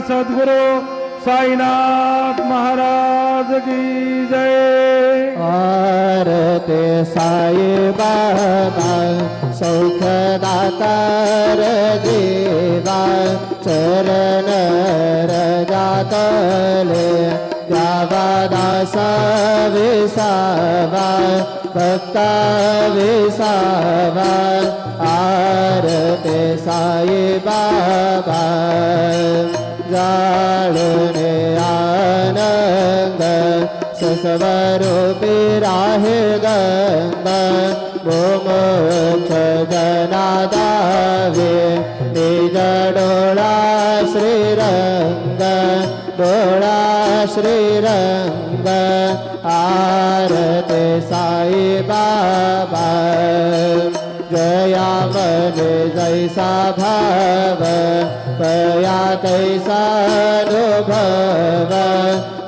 सद्गुरु साईनाथ महाराज की जय। आरती साई बाबा सौख्यदातार जीवा चरण रजातले द्यावा दासा विसावा भक्ता विसावा। आरती साई बाबा जाळणे आनंद सस्वरूपी राहे गंग मोक्ष जनादावे निज डोळा श्रीरंग डोळा श्रीरंग। आरती साई बाबा जया मने जैसा भाव कया तैसा अनुभव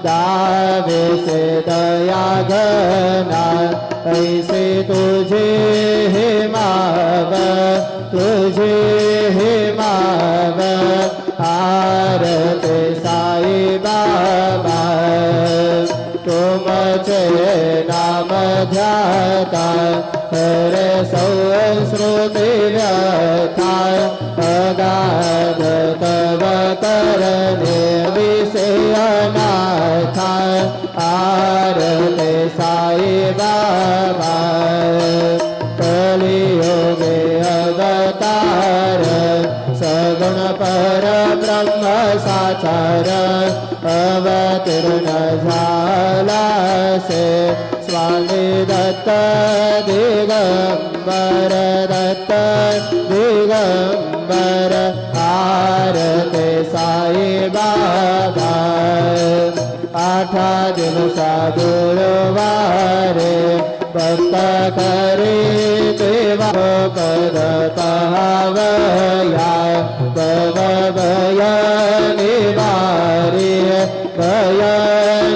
दावे से दया घना ऐसे तुझे हिमाव तुझे हिमाव। आरती साई बाबा तुमचे नाम ध्याता हरे संस्कृती व्यथा अगाध तव करणे विषयनाथा। आरती साई बाबा कलियुगे अवतार सगुण पर ब्रह्म साचार अवतीर्ण झाला से स्वामी दत्त दिगंबर दत्त दिगंबर। आरती साई बाबा आठा दिवसा गुरुवारे भक्त करी देवा पद पावया भव भय निवारी भय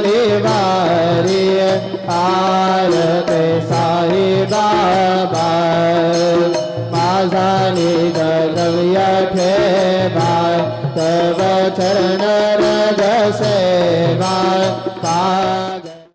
निवारी। आरती साई बाबा माझा निज द्रव्य ठेवा तव चरण रज सेवा